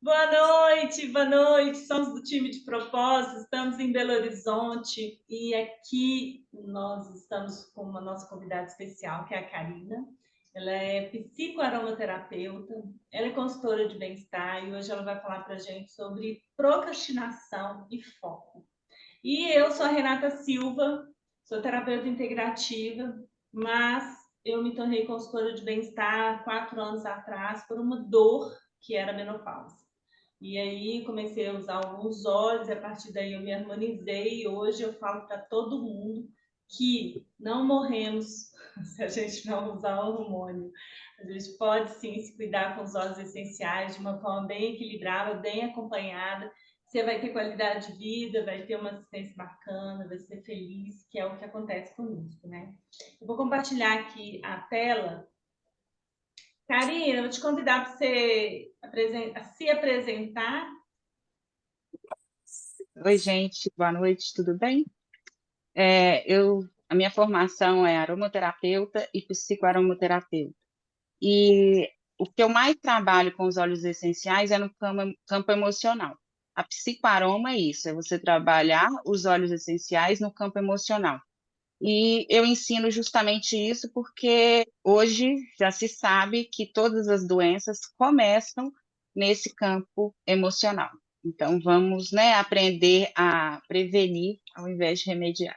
Boa noite. Somos do time de propósito, estamos em Belo Horizonte e aqui nós estamos com uma nossa convidada especial, que é a Karina. Ela é psicoaromaterapeuta, ela é consultora de bem-estar e hoje ela vai falar para a gente sobre procrastinação e foco. E eu sou a Renata Silva, sou terapeuta integrativa, mas eu me tornei consultora de bem-estar 4 anos atrás por uma dor que era a menopausa. E aí comecei a usar alguns óleos, e a partir daí eu me harmonizei. E hoje eu falo para todo mundo que não morremos se a gente não usar o hormônio. A gente pode sim se cuidar com os óleos essenciais de uma forma bem equilibrada, bem acompanhada. Você vai ter qualidade de vida, vai ter uma assistência bacana, vai ser feliz, que é o que acontece conosco, né? Eu vou compartilhar aqui a tela. Karina, eu vou te convidar para você se apresentar. Oi, gente, boa noite, tudo bem? A minha formação é aromaterapeuta e psicoaromaterapeuta. E o que eu mais trabalho com os óleos essenciais é no campo emocional. A psicoaroma é isso, é você trabalhar os óleos essenciais no campo emocional. E eu ensino justamente isso porque hoje já se sabe que todas as doenças começam nesse campo emocional. Então, vamos, né, aprender a prevenir ao invés de remediar.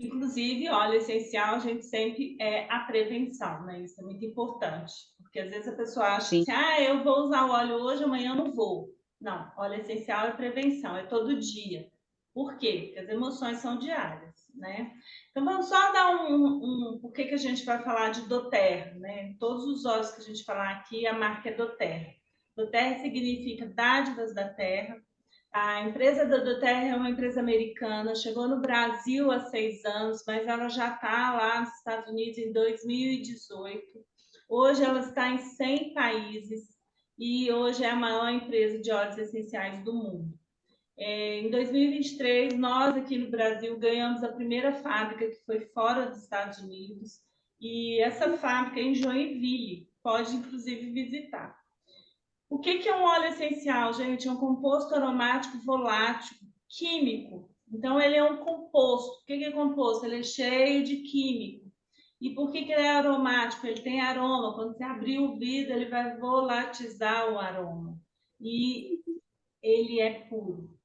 Inclusive, óleo essencial, a gente sempre é a prevenção, né? Isso é muito importante, porque às vezes a pessoa acha Sim, assim, eu vou usar o óleo hoje, amanhã eu não vou. Não, óleo essencial é prevenção, é todo dia. Por quê? Porque as emoções são diárias, né? Então vamos só dar por que a gente vai falar de doTERRA, né? Todos os óleos que a gente falar aqui, a marca é doTERRA. doTERRA significa dádivas da terra. A empresa da doTERRA é uma empresa americana, chegou no Brasil há 6 anos, mas ela já está lá nos Estados Unidos em 2018. Hoje ela está em 100 países e hoje é a maior empresa de óleos essenciais do mundo. Em 2023, nós aqui no Brasil ganhamos a primeira fábrica que foi fora dos Estados Unidos e essa fábrica é em Joinville, pode inclusive visitar. O que é um óleo essencial, gente? É um composto aromático volátil, químico. Então, ele é um composto. O que é composto? Ele é cheio de químico. E por que ele é aromático? Ele tem aroma. Quando você abrir o vidro, ele vai volatilizar o aroma. E ele é puro.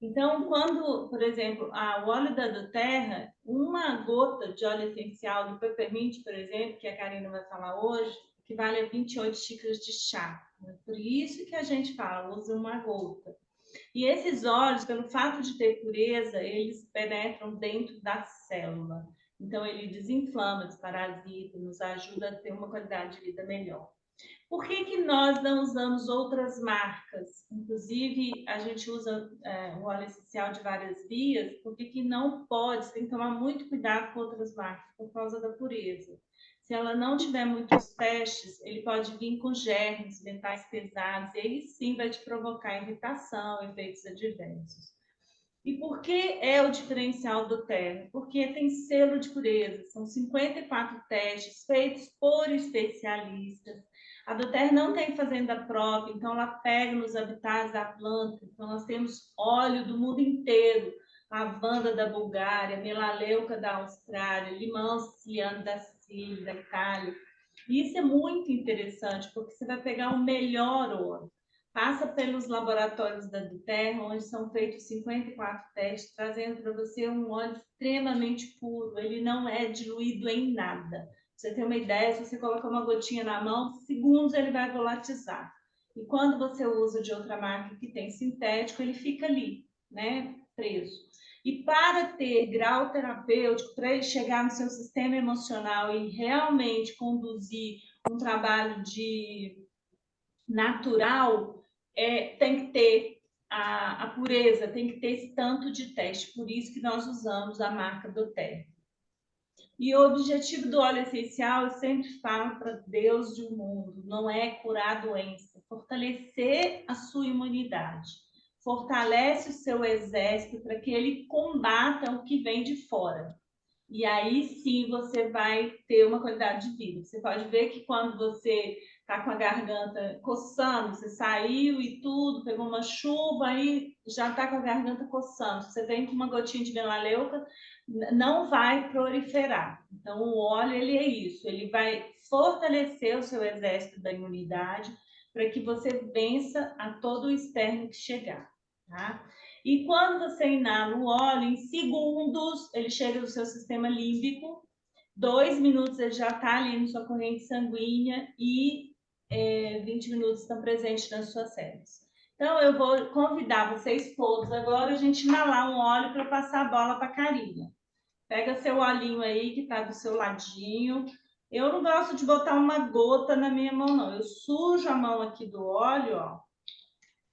Então, quando, por exemplo, o óleo da doTERRA, uma gota de óleo essencial do peppermint, por exemplo, que a Karina vai falar hoje, equivale a 28 xícaras de chá. Por isso que a gente fala, use uma gota. E esses óleos, pelo fato de ter pureza, eles penetram dentro da célula. Então, ele desinflama, desparasita, nos ajuda a ter uma qualidade de vida melhor. Por que nós não usamos outras marcas? Inclusive, a gente usa o óleo essencial de várias vias, por que não pode? Você tem que tomar muito cuidado com outras marcas, por causa da pureza. Se ela não tiver muitos testes, ele pode vir com germes, metais pesados, e aí sim vai te provocar irritação, efeitos adversos. E por que é o diferencial do terno? Porque tem selo de pureza, são 54 testes feitos por especialistas. A doTERRA não tem fazenda própria, então ela pega nos habitats da planta. Então nós temos óleo do mundo inteiro, lavanda da Bulgária, melaleuca da Austrália, limão siciliano da Síria, da Itália. Isso é muito interessante, porque você vai pegar o melhor ouro. Passa pelos laboratórios da doTERRA, onde são feitos 54 testes, trazendo para você um óleo extremamente puro. Ele não é diluído em nada. Pra você ter uma ideia, se você colocar uma gotinha na mão, segundos ele vai volatilizar. E quando você usa de outra marca que tem sintético, ele fica ali, né, preso. E para ter grau terapêutico, para ele chegar no seu sistema emocional e realmente conduzir um trabalho de natural, tem que ter a pureza, tem que ter esse tanto de teste. Por isso que nós usamos a marca doTERRA. E o objetivo do óleo essencial, eu sempre falo para Deus do mundo, não é curar a doença, fortalecer a sua imunidade. Fortalece o seu exército para que ele combata o que vem de fora. E aí sim você vai ter uma qualidade de vida. Você pode ver que quando você está com a garganta coçando, você saiu e tudo, pegou uma chuva, aí já está com a garganta coçando. Você vem com uma gotinha de melaleuca, não vai proliferar. Então, o óleo, ele é isso, ele vai fortalecer o seu exército da imunidade para que você vença a todo o externo que chegar, tá? E quando você inala o óleo, em segundos, ele chega no seu sistema límbico, 2 minutos ele já está ali na sua corrente sanguínea e 20 minutos estão presentes nas suas células. Então, eu vou convidar vocês todos agora a gente inalar um óleo para passar a bola para a Karina. Pega seu olhinho aí que está do seu ladinho. Eu não gosto de botar uma gota na minha mão, não. Eu sujo a mão aqui do óleo, ó.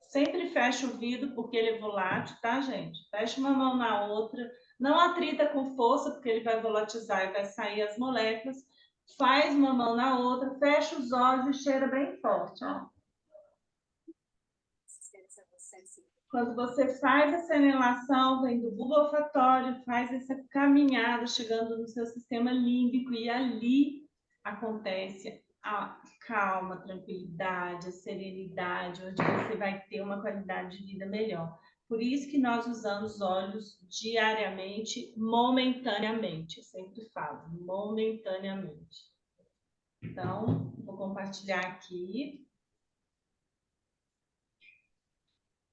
Sempre fecha o vidro, porque ele é volátil, tá, gente? Fecha uma mão na outra. Não atrita com força, porque ele vai volatilizar e vai sair as moléculas. Faz uma mão na outra, fecha os olhos e cheira bem forte, ó. Quando você faz essa inalação, vem do bulbo olfatório, faz essa caminhada chegando no seu sistema límbico e ali acontece a calma, a tranquilidade, a serenidade, onde você vai ter uma qualidade de vida melhor. Por isso que nós usamos óleos diariamente, momentaneamente. Eu sempre falo, momentaneamente. Então, vou compartilhar aqui.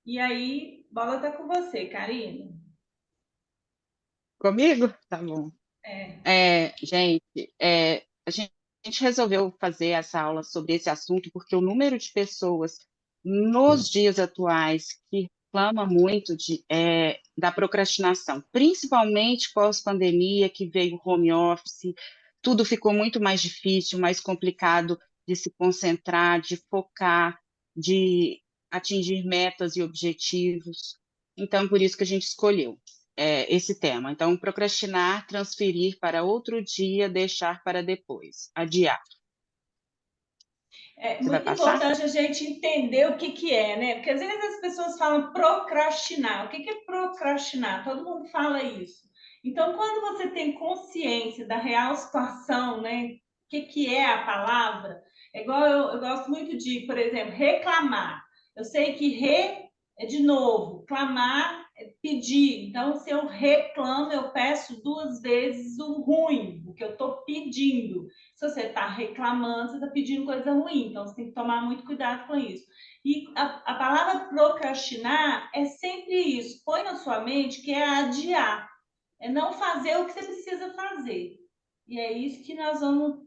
E aí, bola tá com você, Karina. Comigo? Tá bom. É. Gente, a gente resolveu fazer essa aula sobre esse assunto porque o número de pessoas nos dias atuais que reclama muito da procrastinação, principalmente pós-pandemia, que veio home office, tudo ficou muito mais difícil, mais complicado de se concentrar, de focar, de atingir metas e objetivos. Então, por isso que a gente escolheu esse tema. Então, procrastinar, transferir para outro dia, deixar para depois, adiar. É Você vai muito passar? importante a gente entender o que é, né? Porque às vezes as pessoas falam procrastinar. O que é procrastinar? Todo mundo fala isso. Então, quando você tem consciência da real situação, né? O que é a palavra? É igual eu gosto muito de, por exemplo, reclamar. Eu sei que é de novo, clamar é pedir. Então, se eu reclamo, eu peço 2 vezes o ruim, o que eu estou pedindo. Se você está reclamando, você está pedindo coisa ruim. Então, você tem que tomar muito cuidado com isso. E a palavra procrastinar é sempre isso. Põe na sua mente que é adiar. É não fazer o que você precisa fazer. E é isso que nós vamos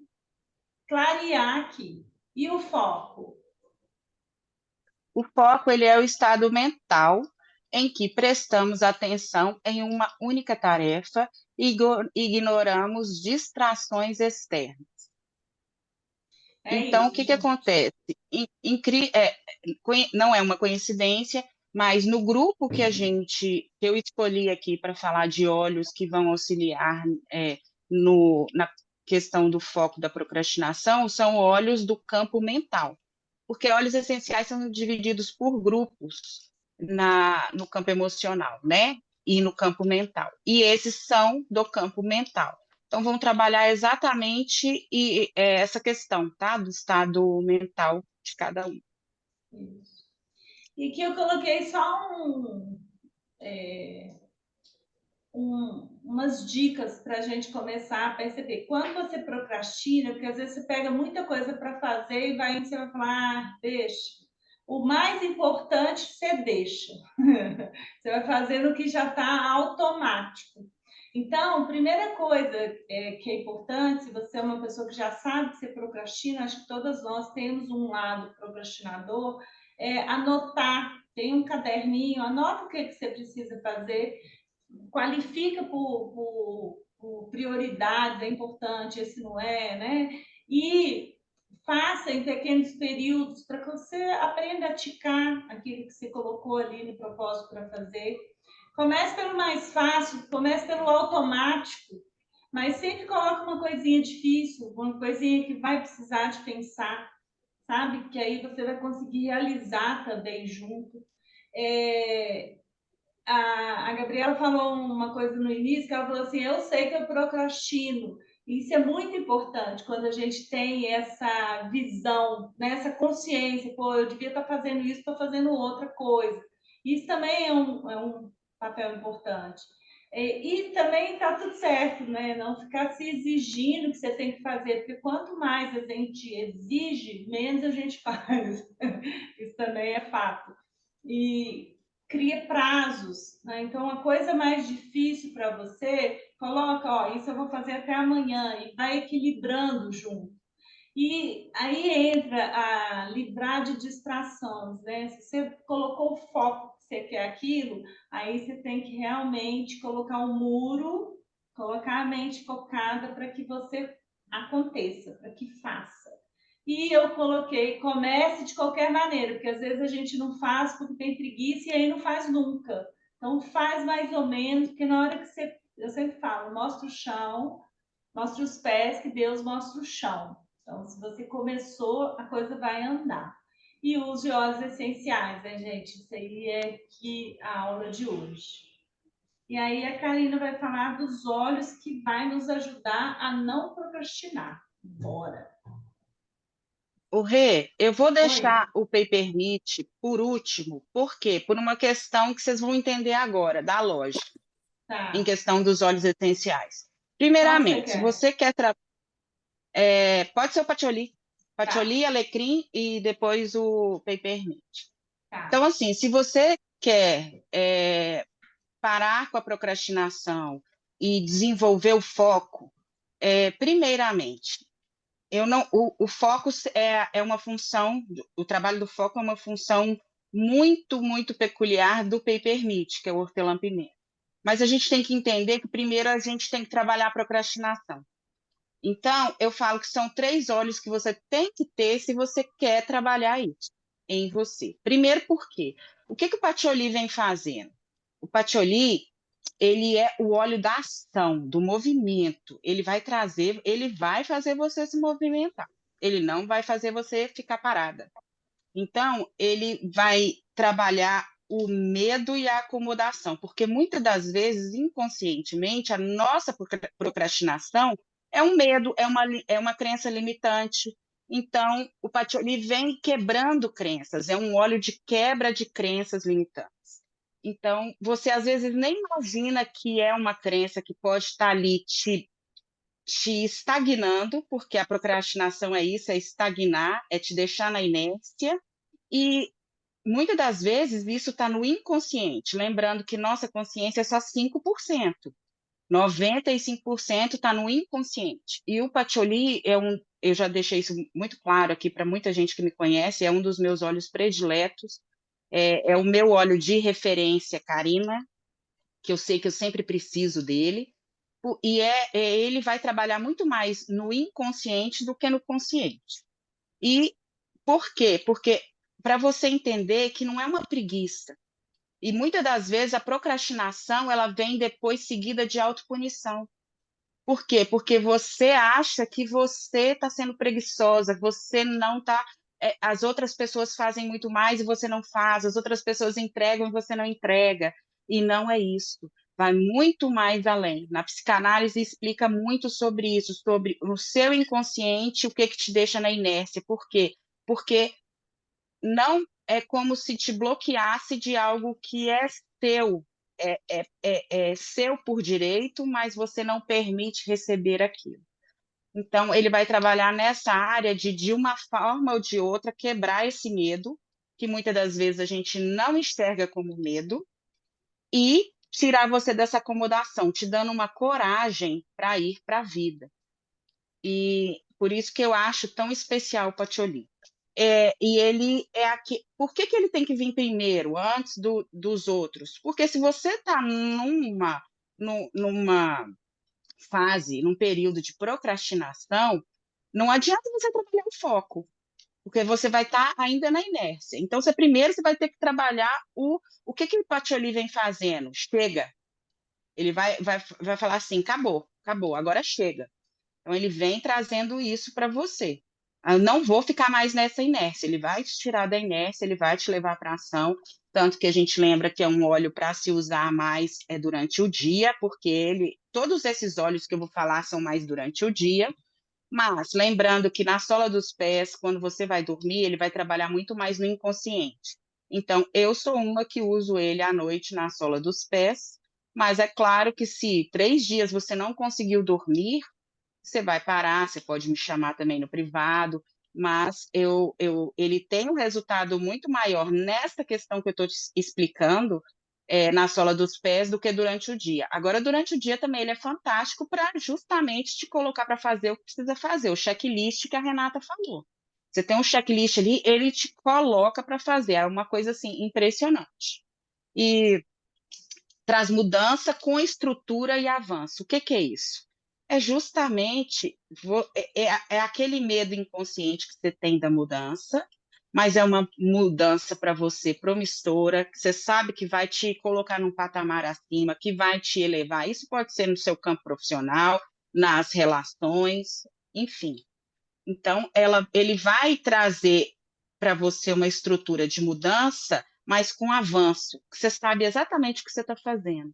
clarear aqui. E o foco? O foco ele é o estado mental em que prestamos atenção em uma única tarefa e ignoramos distrações externas. É Então, o isso, que que gente. acontece? Não é uma coincidência, mas no grupo que eu escolhi aqui para falar de óleos que vão auxiliar na questão do foco da procrastinação, são óleos do campo mental, porque óleos essenciais são divididos por grupos no campo emocional, né? E no campo mental. E esses são do campo mental. Então, vamos trabalhar exatamente essa questão, tá? Do estado mental de cada um. Isso. E que eu coloquei só umas dicas para a gente começar a perceber. Quando você procrastina, porque às vezes você pega muita coisa para fazer e você vai falar, deixa. O mais importante você deixa. Você vai fazendo o que já está automático. Então, primeira coisa que é importante, se você é uma pessoa que já sabe que você procrastina, acho que todas nós temos um lado procrastinador, anotar, tem um caderninho, anota o que você precisa fazer, qualifica por prioridades, é importante, esse não é, né? E faça em pequenos períodos para que você aprenda a ticar aquilo que você colocou ali no propósito para fazer. Comece pelo mais fácil, comece pelo automático, mas sempre coloque uma coisinha difícil, uma coisinha que vai precisar de pensar, sabe? Que aí você vai conseguir realizar também junto. É, a Gabriela falou uma coisa no início, que ela falou assim, eu sei que eu procrastino. Isso é muito importante quando a gente tem essa visão, né, essa consciência, pô, eu devia estar fazendo isso, estou fazendo outra coisa. Isso também é um papel importante. E também está tudo certo, né? Não ficar se exigindo que você tem que fazer, porque quanto mais a gente exige, menos a gente faz. Isso também é fato. E cria prazos, né? Então, a coisa mais difícil para você, coloca, ó, isso eu vou fazer até amanhã e vai equilibrando junto. E aí entra a livrar de distrações, né? Se você colocou o foco que você quer aquilo, aí você tem que realmente colocar um muro, colocar a mente focada para que você aconteça, para que faça. E eu coloquei, comece de qualquer maneira, porque às vezes a gente não faz porque tem preguiça e aí não faz nunca. Então faz mais ou menos, porque na hora que você, eu sempre falo, mostra o chão, mostra os pés, que Deus mostra o chão. Então, se você começou, a coisa vai andar. E use óleos essenciais, né, gente? Isso aí é que a aula de hoje. E aí a Karina vai falar dos óleos que vai nos ajudar a não procrastinar. Bora. O Rê, eu vou Oi. deixar o Paper Meet por último, por quê? Por uma questão que vocês vão entender agora, da lógica, em Tá. questão dos óleos essenciais. Qual que você Primeiramente, se quer? você quer pode ser o patchouli. Tá. Patchouli, alecrim e depois o peppermint. Então, Tá. assim, se você quer parar com a procrastinação e desenvolver o foco, primeiramente, eu não, o foco é uma função, o trabalho do foco é uma função muito, muito peculiar do peppermint, que é o hortelã-pimenta. Mas a gente tem que entender que primeiro a gente tem que trabalhar a procrastinação. Então, eu falo que são 3 olhos que você tem que ter se você quer trabalhar isso em você. Primeiro, por quê? O que que o patchouli vem fazendo? O patchouli, ele é o óleo da ação, do movimento. Ele vai fazer você se movimentar. Ele não vai fazer você ficar parada. Então, ele vai trabalhar o medo e a acomodação, porque muitas das vezes, inconscientemente, a nossa procrastinação é um medo, é uma crença limitante. Então, o patchouli vem quebrando crenças, é um óleo de quebra de crenças limitantes. Então, você às vezes nem imagina que é uma crença que pode estar ali te estagnando, porque a procrastinação é isso, é estagnar, é te deixar na inércia, e muitas das vezes isso está no inconsciente, lembrando que nossa consciência é só 5%. 95% está no inconsciente. E o patchouli eu já deixei isso muito claro aqui para muita gente que me conhece, é um dos meus óleos prediletos, é o meu óleo de referência, Karina, que eu sei que eu sempre preciso dele, e ele vai trabalhar muito mais no inconsciente do que no consciente. E por quê? Porque para você entender que não é uma preguiça. E muitas das vezes a procrastinação ela vem depois seguida de autopunição. Por quê? Porque você acha que você está sendo preguiçosa, você não está. As outras pessoas fazem muito mais e você não faz, as outras pessoas entregam e você não entrega. E não é isso. Vai muito mais além. Na psicanálise explica muito sobre isso, sobre o seu inconsciente, o que que te deixa na inércia. Por quê? Porque não é como se te bloqueasse de algo que é seu, é seu por direito, mas você não permite receber aquilo. Então, ele vai trabalhar nessa área de uma forma ou de outra, quebrar esse medo, que muitas das vezes a gente não enxerga como medo, e tirar você dessa acomodação, te dando uma coragem para ir para a vida. E por isso que eu acho tão especial o Pacioli. E ele é aqui. Por que que ele tem que vir primeiro, antes dos outros? Porque se você está numa fase, num período de procrastinação, não adianta você trabalhar o foco, porque você vai estar ainda na inércia. Então, primeiro você vai ter que trabalhar o que que o Pacioli vem fazendo? Chega. Ele vai falar assim: acabou, acabou, agora chega. Então, ele vem trazendo isso para você. Eu não vou ficar mais nessa inércia. Ele vai te tirar da inércia, ele vai te levar para a ação. tanto que a gente lembra que é um óleo para se usar mais durante o dia, porque todos esses óleos que eu vou falar são mais durante o dia, mas lembrando que na sola dos pés, quando você vai dormir, ele vai trabalhar muito mais no inconsciente. Então, eu sou uma que uso ele à noite na sola dos pés, mas é claro que se 3 dias você não conseguiu dormir, você vai parar, você pode me chamar também no privado, mas ele tem um resultado muito maior nessa questão que eu estou te explicando, na sola dos pés, do que durante o dia. Agora, durante o dia também ele é fantástico para justamente te colocar para fazer o que precisa fazer, o checklist que a Renata falou. Você tem um checklist ali, ele te coloca para fazer, é uma coisa assim impressionante. E traz mudança com estrutura e avanço. O que que é isso? É justamente é aquele medo inconsciente que você tem da mudança, mas é uma mudança para você promissora, que você sabe que vai te colocar num patamar acima, que vai te elevar. Isso pode ser no seu campo profissional, nas relações, enfim. Então, ele vai trazer para você uma estrutura de mudança, mas com avanço, que você sabe exatamente o que você está fazendo.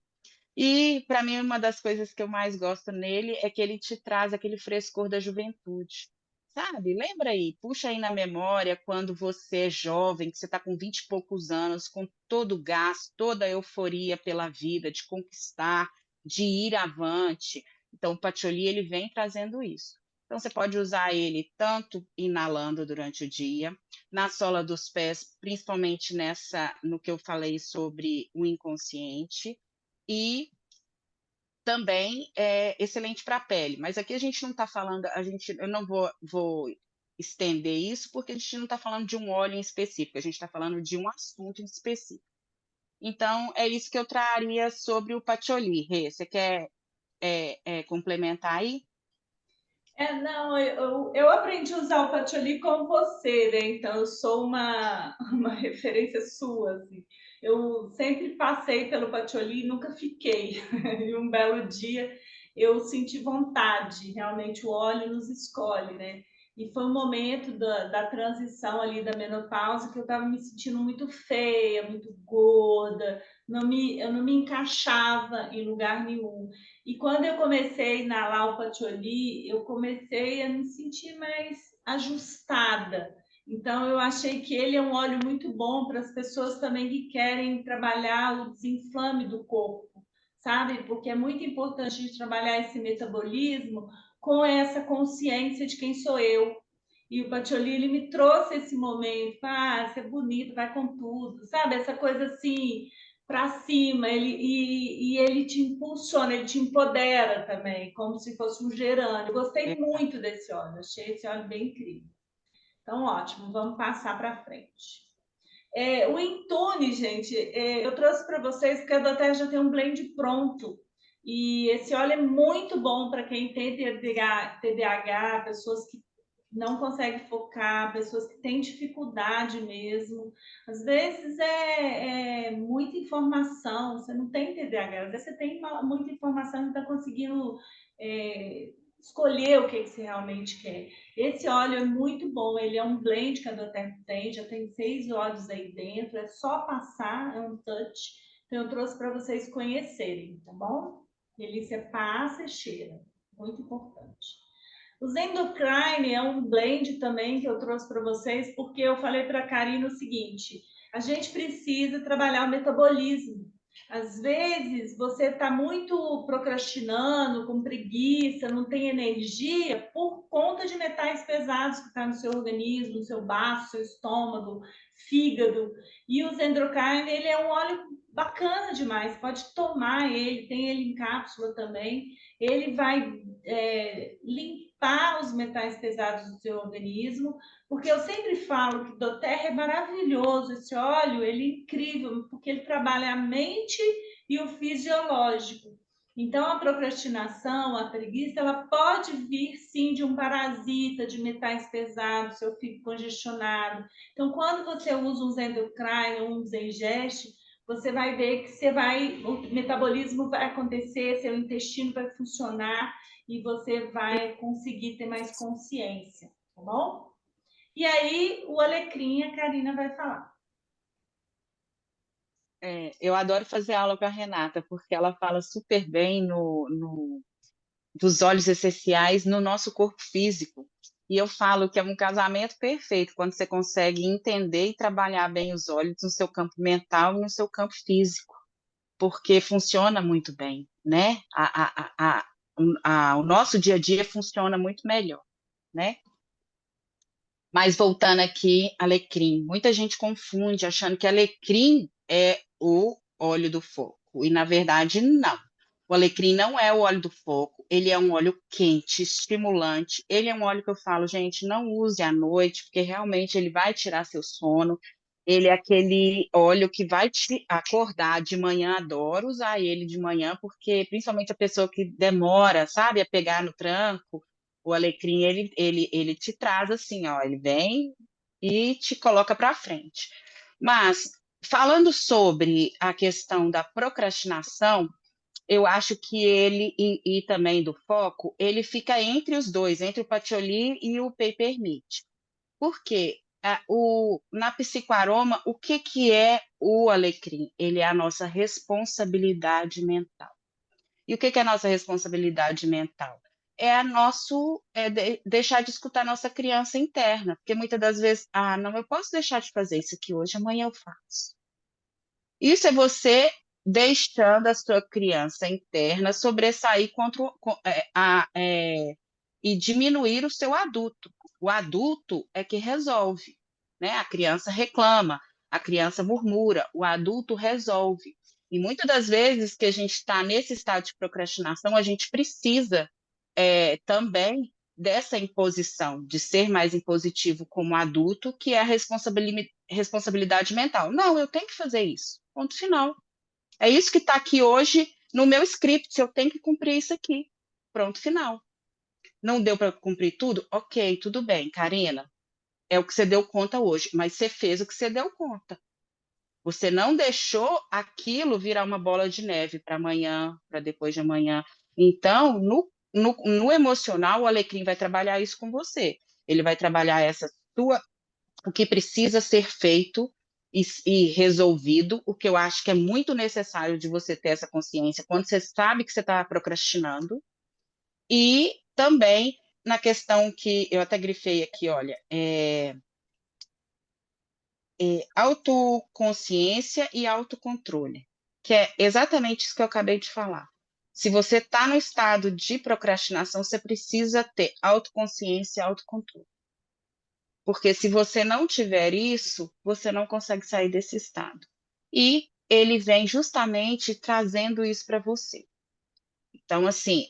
E, para mim, uma das coisas que eu mais gosto nele é que ele te traz aquele frescor da juventude. Sabe? Lembra aí, puxa aí na memória quando você é jovem, que você está com 20 e poucos anos, com todo o gás, toda a euforia pela vida, de conquistar, de ir avante. Então, o Patchouli, ele vem trazendo isso. Então, você pode usar ele tanto inalando durante o dia, na sola dos pés, principalmente no que eu falei sobre o inconsciente, e também é excelente para a pele. Mas aqui a gente não está falando, eu não vou estender isso, porque a gente não está falando de um óleo em específico, a gente está falando de um assunto em específico. Então, é isso que eu traria sobre o patchouli. Rê, você quer complementar aí? Não, eu aprendi a usar o patchouli com você, né? Então eu sou uma referência sua, assim. Eu sempre passei pelo patchouli e nunca fiquei. E um belo dia eu senti vontade, realmente o óleo nos escolhe, né? E foi um momento da transição ali da menopausa que eu estava me sentindo muito feia, muito gorda, eu não me encaixava em lugar nenhum. E quando eu comecei a inalar o patchouli, eu comecei a me sentir mais ajustada. Então, eu achei que ele é um óleo muito bom para as pessoas também que querem trabalhar o desinflame do corpo, sabe? Porque é muito importante a gente trabalhar esse metabolismo com essa consciência de quem sou eu. E o patchouli, ele me trouxe esse momento, você é bonito, vai com tudo, sabe? Essa coisa assim, para cima, e ele te impulsiona, ele te empodera também, como se fosse um gerânio. Eu gostei muito desse óleo, achei esse óleo bem incrível. Então, ótimo, vamos passar para frente. O Intune, gente, eu trouxe para vocês porque a Doterra já tem um blend pronto. E esse óleo é muito bom para quem tem TDAH, pessoas que não conseguem focar, pessoas que têm dificuldade mesmo. Às vezes é muita informação, você não tem TDAH, às vezes você tem muita informação e não está conseguindo escolher o que você realmente quer. Esse óleo é muito bom, ele é um blend que a Doterra tem, já tem 6 óleos aí dentro, é só passar, é um touch. Então eu trouxe para vocês conhecerem, tá bom? Ele você passa e cheira, muito importante. O Zendocrine é um blend também que eu trouxe para vocês, porque eu falei para a Karina o seguinte: a gente precisa trabalhar o metabolismo. Às vezes você está muito procrastinando, com preguiça, não tem energia por conta de metais pesados que estão no seu organismo, no seu baço, seu estômago, fígado. E o Zendocrine, ele é um óleo bacana demais, pode tomar ele, tem ele em cápsula também. Ele vai limpar os metais pesados do seu organismo, porque eu sempre falo que doTERRA é maravilhoso, esse óleo, ele é incrível, porque ele trabalha a mente e o fisiológico. Então, a procrastinação, a preguiça, ela pode vir sim de um parasita, de metais pesados, seu fígado congestionado. Então, quando você usa um Zendocrine ou um Zengest, você vai ver que o metabolismo vai acontecer, seu intestino vai funcionar e você vai conseguir ter mais consciência, tá bom? E aí, o alecrim, a Karina vai falar. Eu adoro fazer aula com a Renata, porque ela fala super bem dos óleos essenciais no nosso corpo físico. E eu falo que é um casamento perfeito quando você consegue entender e trabalhar bem os óleos no seu campo mental e no seu campo físico, porque funciona muito bem, né? O nosso dia a dia funciona muito melhor, né? Mas voltando aqui, alecrim. Muita gente confunde achando que alecrim é o óleo do foco. E, na verdade, não. O alecrim não é o óleo do foco, ele é um óleo quente, estimulante. Ele é um óleo que eu falo, gente, não use à noite, porque realmente ele vai tirar seu sono. Ele é aquele óleo que vai te acordar de manhã. Adoro usar ele de manhã, porque principalmente a pessoa que demora, sabe, a pegar no tranco, o alecrim, ele te traz assim, ó, ele vem e te coloca para frente. Mas, falando sobre a questão da procrastinação, eu acho que ele, e também do foco, ele fica entre os dois, entre o patchouli e o peppermint. Por quê? Na psicoaroma, o que, que é o alecrim? Ele é a nossa responsabilidade mental. E o que, que é a nossa responsabilidade mental? Deixar de escutar a nossa criança interna, porque muitas das vezes, não, eu posso deixar de fazer isso aqui hoje, amanhã eu faço. Isso é você deixando a sua criança interna sobressair e diminuir o seu adulto. O adulto é que resolve, né? A criança reclama, a criança murmura, o adulto resolve. E muitas das vezes que a gente está nesse estado de procrastinação, a gente precisa também dessa imposição, de ser mais impositivo como adulto, que é a responsabilidade mental. Não, eu tenho que fazer isso. Ponto final. É isso que está aqui hoje no meu script, eu tenho que cumprir isso aqui. Pronto, final. Não deu para cumprir tudo? Ok, tudo bem, Karina. É o que você deu conta hoje, mas você fez o que você deu conta. Você não deixou aquilo virar uma bola de neve para amanhã, para depois de amanhã. Então, no emocional, o alecrim vai trabalhar isso com você. Ele vai trabalhar o que precisa ser feito e resolvido, o que eu acho que é muito necessário de você ter essa consciência quando você sabe que você está procrastinando, e também na questão que eu até grifei aqui, olha, autoconsciência e autocontrole, que é exatamente isso que eu acabei de falar. Se você está no estado de procrastinação, você precisa ter autoconsciência e autocontrole. Porque se você não tiver isso, você não consegue sair desse estado. E ele vem justamente trazendo isso para você. Então, assim,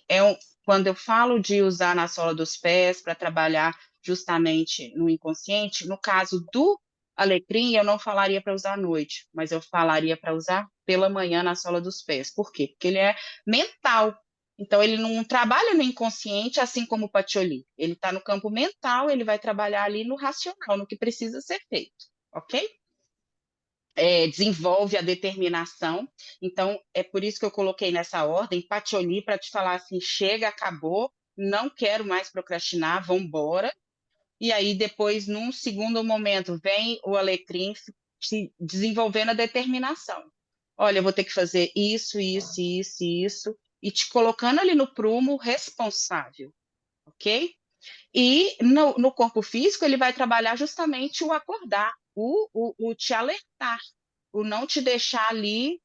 quando eu falo de usar na sola dos pés para trabalhar justamente no inconsciente, no caso do alecrim, eu não falaria para usar à noite, mas eu falaria para usar pela manhã na sola dos pés. Por quê? Porque ele é mental. Então, ele não trabalha no inconsciente, assim como o patchouli. Ele está no campo mental, ele vai trabalhar ali no racional, no que precisa ser feito, ok? Desenvolve a determinação. Então, é por isso que eu coloquei nessa ordem, patchouli, para te falar assim, chega, acabou, não quero mais procrastinar, vamos embora. E aí, depois, num segundo momento, vem o alecrim se desenvolvendo a determinação. Olha, eu vou ter que fazer isso, isso, isso, isso, e te colocando ali no prumo responsável, ok? E no corpo físico, ele vai trabalhar justamente o acordar, o te alertar, o não te deixar ali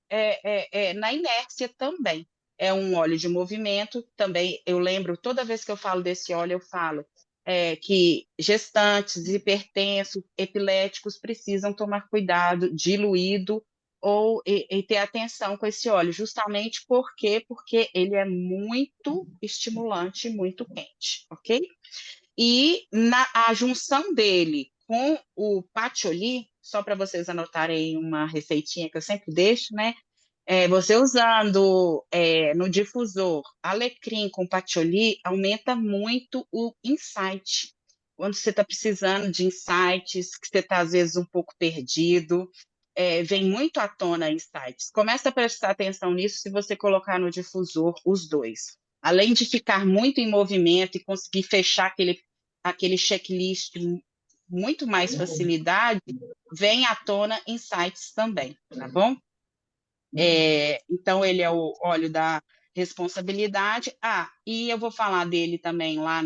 na inércia também. É um óleo de movimento, também eu lembro, toda vez que eu falo desse óleo, eu falo que gestantes, hipertensos, epiléticos precisam tomar cuidado, diluído, e ter atenção com esse óleo, justamente porque ele é muito estimulante, muito quente, ok? E a junção dele com o patchouli, só para vocês anotarem uma receitinha que eu sempre deixo, né? Você usando no difusor alecrim com patchouli, aumenta muito o insight. Quando você está precisando de insights, que você está às vezes um pouco perdido, vem muito à tona insights. Começa a prestar atenção nisso se você colocar no difusor os dois. Além de ficar muito em movimento e conseguir fechar aquele checklist com muito mais facilidade, vem à tona insights também, tá bom? Então, ele é o óleo da responsabilidade. Ah, e eu vou falar dele também lá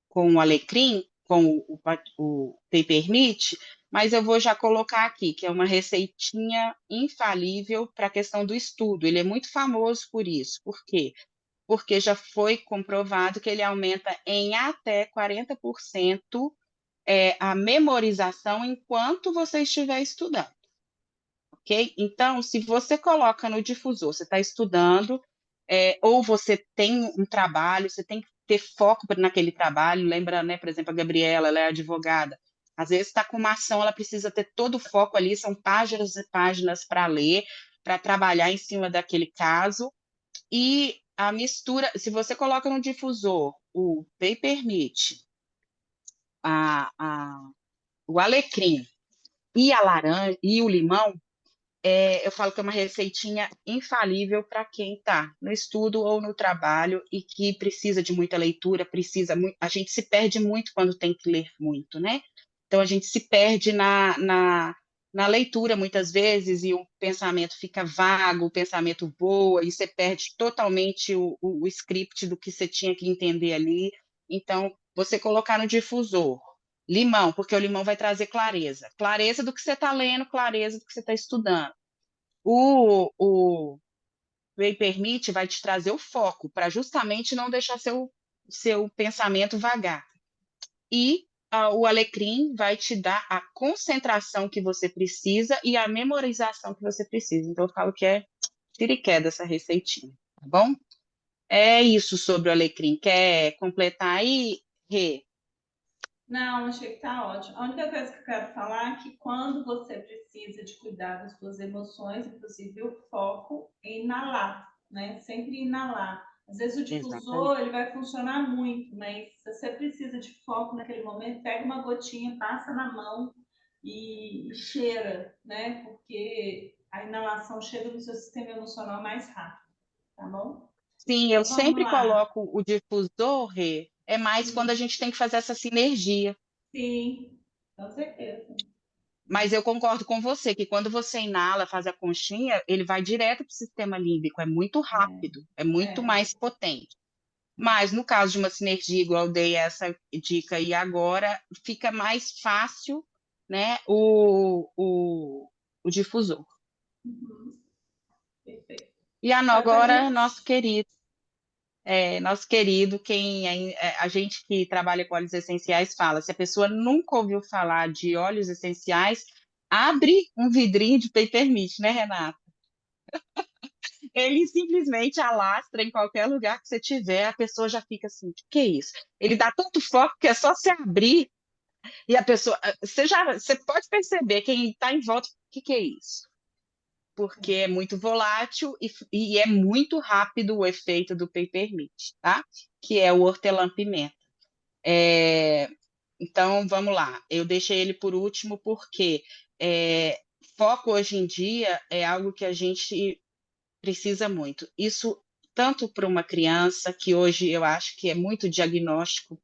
com o alecrim, com o Peppermint, mas eu vou já colocar aqui, que é uma receitinha infalível para a questão do estudo. Ele é muito famoso por isso. Por quê? Porque já foi comprovado que ele aumenta em até 40% a memorização enquanto você estiver estudando, ok? Então, se você coloca no difusor, você está estudando, ou você tem um trabalho, você tem que ter foco naquele trabalho. Lembra, né, por exemplo, a Gabriela, ela é advogada. Às vezes está com uma ação, ela precisa ter todo o foco ali, são páginas e páginas para ler, para trabalhar em cima daquele caso. E a mistura, se você coloca no difusor o Peppermint, a, a, o alecrim e a laranja e o limão, eu falo que é uma receitinha infalível para quem está no estudo ou no trabalho e que precisa de muita leitura, precisa muito, a gente se perde muito quando tem que ler muito, né? Então a gente se perde na leitura muitas vezes e o pensamento fica vago, o pensamento voa e você perde totalmente o script do que você tinha que entender ali. Então, você colocar no difusor limão, porque o limão vai trazer clareza. Clareza do que você está lendo, clareza do que você está estudando. O Whey Permite vai te trazer o foco, para justamente não deixar seu pensamento vagar. E o alecrim vai te dar a concentração que você precisa e a memorização que você precisa. Então, eu falo que é tiriqué dessa receitinha, tá bom? É isso sobre o alecrim. Quer completar aí, Rê? Não, achei que tá ótimo. A única coisa que eu quero falar é que quando você precisa de cuidar das suas emoções, inclusive o foco é inalar, né? Sempre inalar. Às vezes o difusor Exatamente. ele vai funcionar muito, mas se você precisa de foco naquele momento, pega uma gotinha, passa na mão e cheira, né? Porque a inalação chega no seu sistema emocional mais rápido, tá bom? Sim, eu Então vamos sempre lá. coloco o difusor, Rê, é mais quando a gente tem que fazer essa sinergia. Sim, com certeza. Mas eu concordo com você que quando você inala, faz a conchinha, ele vai direto para o sistema límbico, é muito rápido, é muito É. mais potente. Mas no caso de uma sinergia, igual eu dei essa dica aí agora, fica mais fácil, né, o difusor. Uhum. Perfeito. E Então, para a agora, gente. nosso querido, a gente que trabalha com óleos essenciais fala, se a pessoa nunca ouviu falar de óleos essenciais, abre um vidrinho de Peppermint, né, Renata? Ele simplesmente alastra em qualquer lugar que você tiver, a pessoa já fica assim, o que é isso? Ele dá tanto foco que é só você abrir e a pessoa, você pode perceber quem está em volta, o que é isso? Porque é muito volátil e é muito rápido o efeito do Peppermint, tá? Que é o hortelã-pimenta. É, então, vamos lá. Eu deixei ele por último porque foco hoje em dia é algo que a gente precisa muito. Isso tanto para uma criança, que hoje eu acho que é muito diagnóstico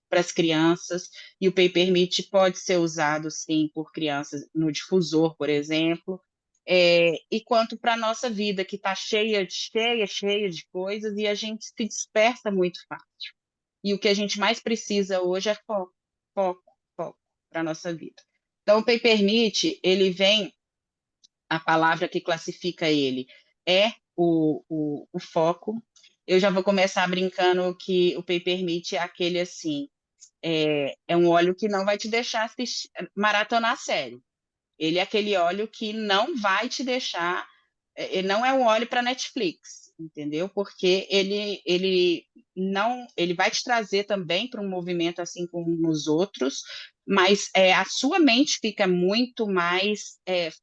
para as crianças, e o Peppermint pode ser usado, sim, por crianças no difusor, por exemplo, e quanto para a nossa vida, que está cheia de coisas, e a gente se dispersa muito fácil. E o que a gente mais precisa hoje é foco, foco, foco para a nossa vida. Então, o Peppermint, ele vem, a palavra que classifica ele é o foco. Eu já vou começar brincando que o Peppermint é aquele assim, é um óleo que não vai te deixar maratonar a série. Ele é aquele óleo que não vai te deixar, ele não é um óleo para Netflix, entendeu? Porque ele não, ele vai te trazer também para um movimento assim como os outros, mas a sua mente fica muito mais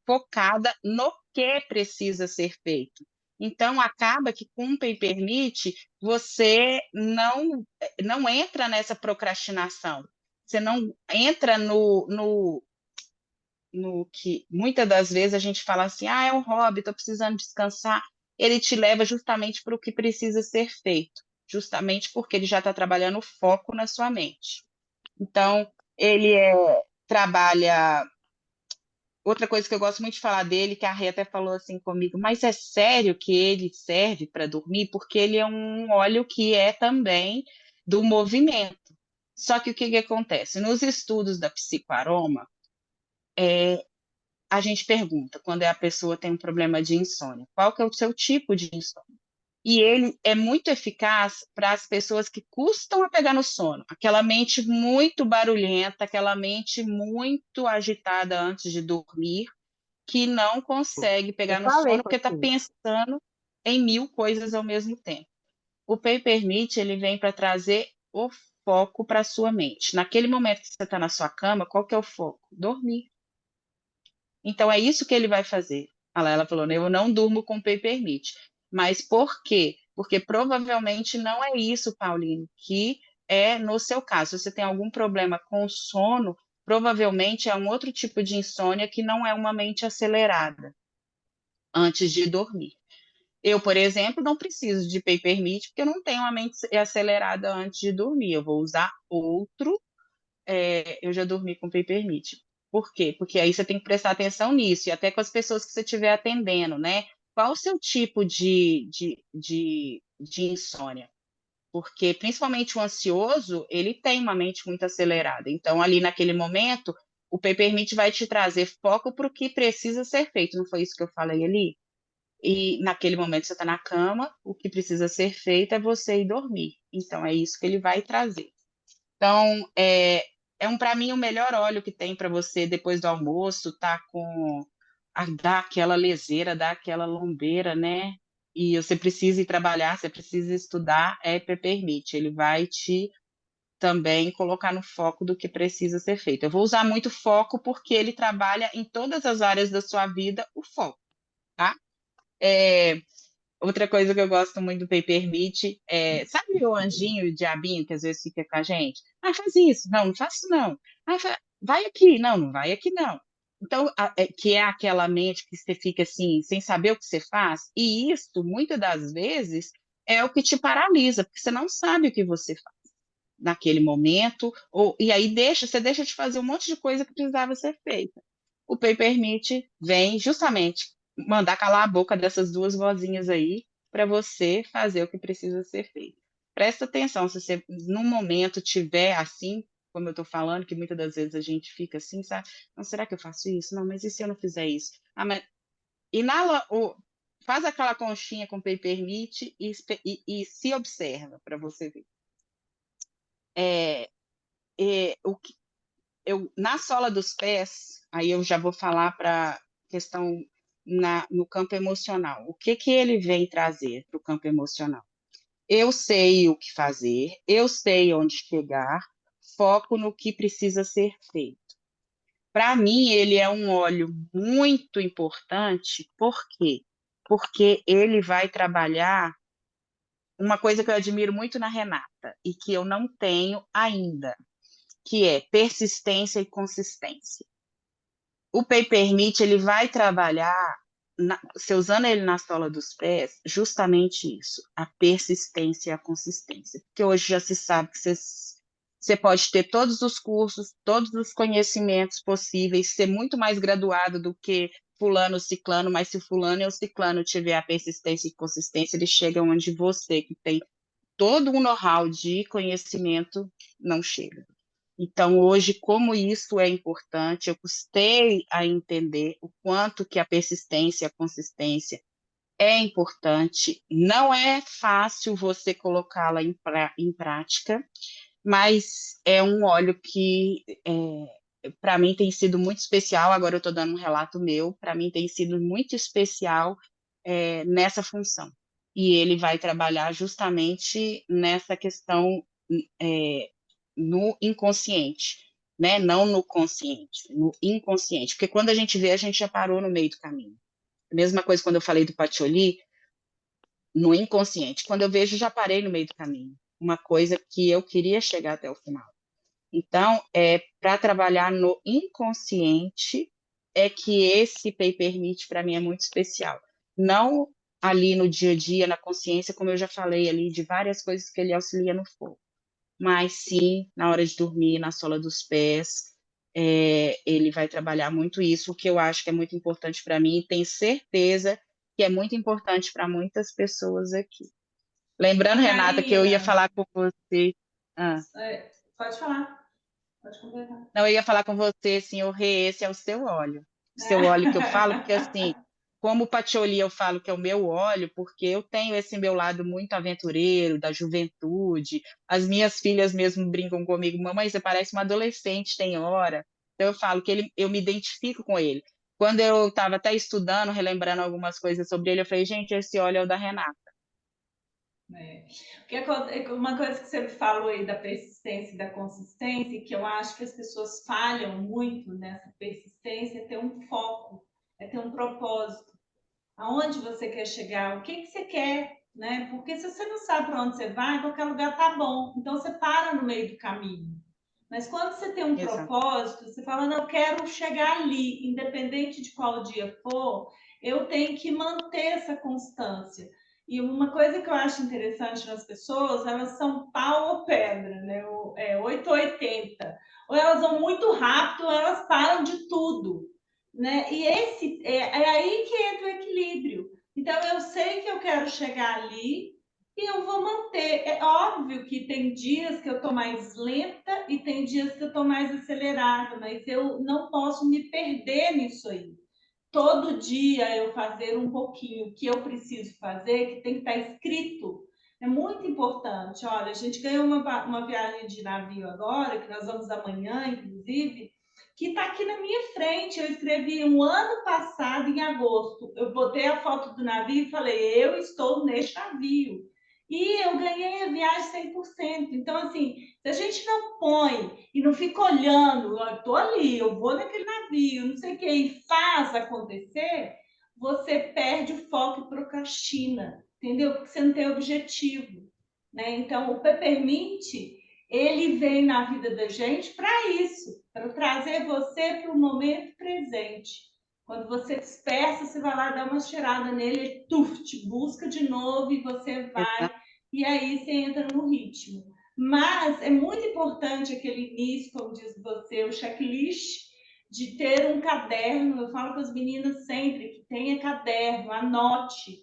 focada no que precisa ser feito. Então acaba que com o Peppermint você não entra nessa procrastinação. Você não entra no que muitas das vezes a gente fala assim, é um hobby, estou precisando descansar. Ele te leva justamente para o que precisa ser feito, justamente porque ele já está trabalhando o foco na sua mente. Então, ele trabalha outra coisa que eu gosto muito de falar dele, que a Rê até falou assim comigo, mas é sério que ele serve para dormir? Porque ele é um óleo que é também do movimento. Só que o que que acontece? Nos estudos da psicoaroma, a gente pergunta, quando a pessoa tem um problema de insônia, qual que é o seu tipo de insônia? E ele é muito eficaz para as pessoas que custam a pegar no sono, aquela mente muito barulhenta, aquela mente muito agitada antes de dormir, que não consegue Eu pegar no falei sono porque está contigo. pensando em mil coisas ao mesmo tempo. O Peppermint, ele vem para trazer o foco para a sua mente. Naquele momento que você está na sua cama, qual que é o foco? Dormir. Então é isso que ele vai fazer. Ela falou, né, eu não durmo com Peppermint. Mas por quê? Porque provavelmente não é isso, Pauline, que é no seu caso. Se você tem algum problema com o sono, provavelmente é um outro tipo de insônia que não é uma mente acelerada antes de dormir. Eu, por exemplo, não preciso de Peppermint porque eu não tenho uma mente acelerada antes de dormir. Eu vou usar outro, eu já dormi com Peppermint. Por quê? Porque aí você tem que prestar atenção nisso, e até com as pessoas que você estiver atendendo, né? Qual o seu tipo de insônia? Porque, principalmente o ansioso, ele tem uma mente muito acelerada. Então, ali naquele momento, o Peppermint vai te trazer foco para o que precisa ser feito. Não foi isso que eu falei ali? E naquele momento você está na cama, o que precisa ser feito é você ir dormir. Então, é isso que ele vai trazer. Então, para mim o melhor óleo que tem para você depois do almoço, tá com dá aquela leseira, dá aquela lombeira, né? E você precisa ir trabalhar, você precisa estudar, Peppermint. Ele vai te também colocar no foco do que precisa ser feito. Eu vou usar muito foco porque ele trabalha em todas as áreas da sua vida, o foco, tá? É, outra coisa que eu gosto muito do Peppermint sabe o anjinho, o diabinho que às vezes fica com a gente? Ah, faz isso. Não, não faço não. Ah, vai aqui. Não, não vai aqui não. Então, que é aquela mente que você fica assim, sem saber o que você faz. E isso, muitas das vezes, é o que te paralisa, porque você não sabe o que você faz naquele momento, e aí você deixa de fazer um monte de coisa que precisava ser feita. O Peppermint vem justamente mandar calar a boca dessas duas vozinhas aí para você fazer o que precisa ser feito. Presta atenção, se você num momento tiver assim, como eu estou falando, que muitas das vezes a gente fica assim, sabe? Não, será que eu faço isso? Não, mas e se eu não fizer isso? Ah, mas inala, faz aquela conchinha com Peppermint e se observa para você ver. É, o que na sola dos pés, aí eu já vou falar para questão no campo emocional. O que que ele vem trazer para o campo emocional? Eu sei o que fazer, eu sei onde chegar, foco no que precisa ser feito. Para mim, ele é um óleo muito importante, por quê? Porque ele vai trabalhar uma coisa que eu admiro muito na Renata e que eu não tenho ainda, que é persistência e consistência. O Papermint ele vai trabalhar, você usando ele na sola dos pés, justamente isso, a persistência e a consistência. Porque hoje já se sabe que você pode ter todos os cursos, todos os conhecimentos possíveis, ser muito mais graduado do que fulano, ciclano, mas se o fulano e o ciclano tiver a persistência e consistência, ele chega onde você, que tem todo um know-how de conhecimento, não chega. Então, hoje, como isso é importante, eu custei a entender o quanto que a persistência, a consistência é importante. Não é fácil você colocá-la em prática, mas é um óleo que, para mim, tem sido muito especial. Agora eu estou dando um relato meu, para mim tem sido muito especial, nessa função. E ele vai trabalhar justamente nessa questão, é, no inconsciente, né? Não no consciente, no inconsciente. Porque quando a gente vê, a gente já parou no meio do caminho. A mesma coisa quando eu falei do patchouli, no inconsciente. Quando eu vejo, já parei no meio do caminho. Uma coisa que eu queria chegar até o final. Então, para trabalhar no inconsciente, é que esse Papermint para mim é muito especial. Não ali no dia a dia, na consciência, como eu já falei ali, de várias coisas que ele auxilia no fogo, mas sim na hora de dormir, na sola dos pés, ele vai trabalhar muito isso, o que eu acho que é muito importante para mim, e tenho certeza que é muito importante para muitas pessoas aqui. Lembrando, Renata, que eu ia Karina, falar com você. Ah, pode falar, pode completar. não, eu ia falar com você, assim, o Rê, esse é o seu óleo. O seu óleo que eu falo, porque assim, como o patchouli eu falo que é o meu óleo, porque eu tenho esse meu lado muito aventureiro, da juventude. As minhas filhas mesmo brincam comigo, mamãe, você parece uma adolescente, tem hora. Então eu falo que eu me identifico com ele. Quando eu estava até estudando, relembrando algumas coisas sobre ele, eu falei, gente, esse óleo é o da Renata. É. Uma coisa que você falou aí da persistência e da consistência, que eu acho que as pessoas falham muito nessa persistência, é ter um foco, é ter um propósito. Aonde você quer chegar? O que você quer? Né? Porque se você não sabe para onde você vai, qualquer lugar tá bom. Então você para no meio do caminho. Mas quando você tem um Exato. propósito, você fala, não, eu quero chegar ali, independente de qual dia for, eu tenho que manter essa constância. E uma coisa que eu acho interessante nas pessoas, elas são pau ou pedra, né? 8 ou 80. Ou elas vão muito rápido, ou elas param de tudo, né? E é aí que entra o equilíbrio. Então, eu sei que eu quero chegar ali, e eu vou manter. É óbvio que tem dias que eu estou mais lenta e tem dias que eu estou mais acelerada, mas eu não posso me perder nisso aí. Todo dia eu fazer um pouquinho o que eu preciso fazer, que tem que estar escrito. É muito importante. Olha, a gente ganhou uma viagem de navio agora, que nós vamos amanhã, inclusive, que está aqui na minha frente. Eu escrevi um ano passado, em agosto. Eu botei a foto do navio e falei, eu estou neste navio. E eu ganhei a viagem 100%. Então, assim, se a gente não põe e não fica olhando, eu estou ali, eu vou naquele navio, não sei o que, e faz acontecer, você perde o foco e procrastina, entendeu? Porque você não tem objetivo, né? Então, o Peppermint, ele vem na vida da gente para isso, para trazer você para o momento presente. Quando você dispersa, você vai lá dar uma cheirada nele, ele te busca de novo e você vai, Exato. e aí você entra no ritmo. Mas é muito importante aquele início, como diz você, o checklist de ter um caderno. Eu falo com as meninas sempre que tenha caderno, anote.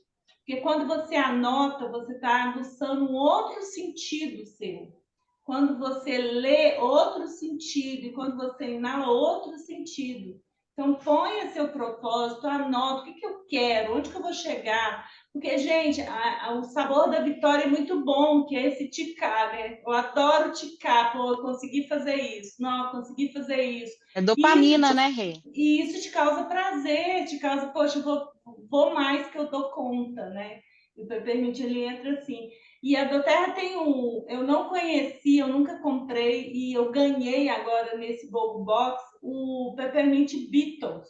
Porque quando você anota, você está aguçando um outro sentido seu. Quando você lê, outro sentido. E quando você inala, outro sentido. Então, ponha seu propósito, anota o que eu quero, onde que eu vou chegar. Porque, gente, o sabor da vitória é muito bom, que é esse ticar, né? Eu adoro ticar, pô, eu consegui fazer isso, não, eu consegui fazer isso. É E isso dopamina, te, né, Rê? e isso te causa prazer, te causa, poxa, vou mais que eu dou conta, né? E o Peppermint, ele entra assim. E a Doterra tem eu não conhecia, eu nunca comprei, e eu ganhei agora nesse Bobo Box o Peppermint Beatles.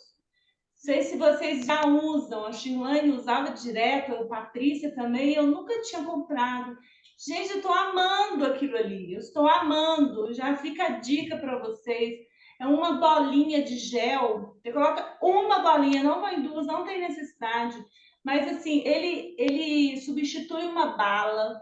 Sei se vocês já usam, a Shirlane usava direto, a Patrícia também, eu nunca tinha comprado. Gente, eu estou amando aquilo ali, eu estou amando. Já fica a dica para vocês. É uma bolinha de gel, você coloca uma bolinha, não vai em duas, não tem necessidade. Mas assim, ele substitui uma bala,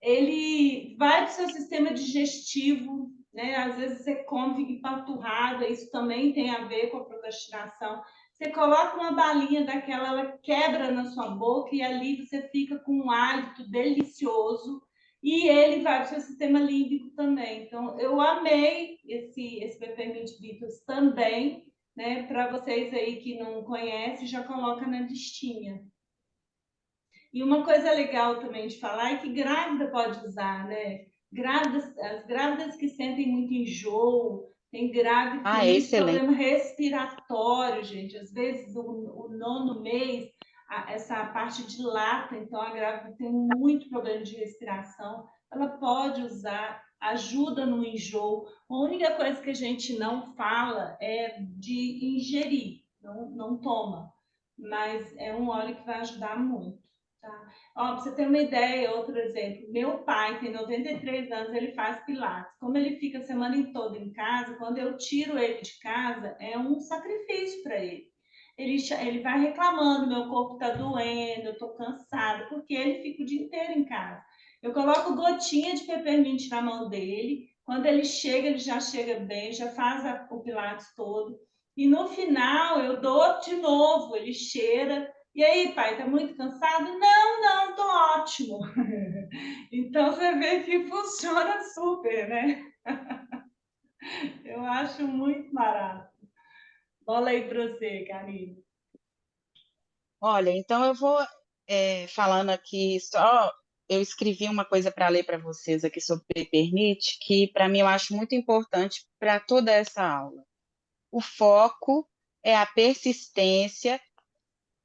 ele vai para o seu sistema digestivo, né? Às vezes você come empanturrada, isso também tem a ver com a procrastinação. Você coloca uma balinha daquela, ela quebra na sua boca e ali você fica com um hálito delicioso e ele vai para o seu sistema límbico também. Então, eu amei esse Peppermint Beatles também, né? Para vocês aí que não conhecem, já coloca na listinha. E uma coisa legal também de falar é que grávida pode usar, né? As grávidas que sentem muito enjoo, tem grávida que tem Ah, é muito excelente. problema respiratório, gente. Às vezes, o nono mês, essa parte dilata, então a grávida tem muito problema de respiração. Ela pode usar, ajuda no enjoo. A única coisa que a gente não fala é de ingerir, não toma. Mas é um óleo que vai ajudar muito. Tá? Ó, pra você ter uma ideia, outro exemplo, meu pai tem 93 anos, ele faz pilates. Como ele fica a semana toda em casa, quando eu tiro ele de casa, é um sacrifício para ele. Ele vai reclamando, meu corpo está doendo, eu estou cansado, porque ele fica o dia inteiro em casa. Eu coloco gotinha de peppermint na mão dele, Quando ele já chega bem, já faz o Pilates todo. E no final eu dou de novo, ele cheira. E aí, pai, tá muito cansado? Não, não, tô ótimo. Então você vê que funciona super, né? Eu acho muito barato. Bola aí para você, Karine. Olha, então eu vou falando aqui só. Eu escrevi uma coisa para ler para vocês aqui sobre Peppermint, que para mim eu acho muito importante para toda essa aula. O foco é a persistência.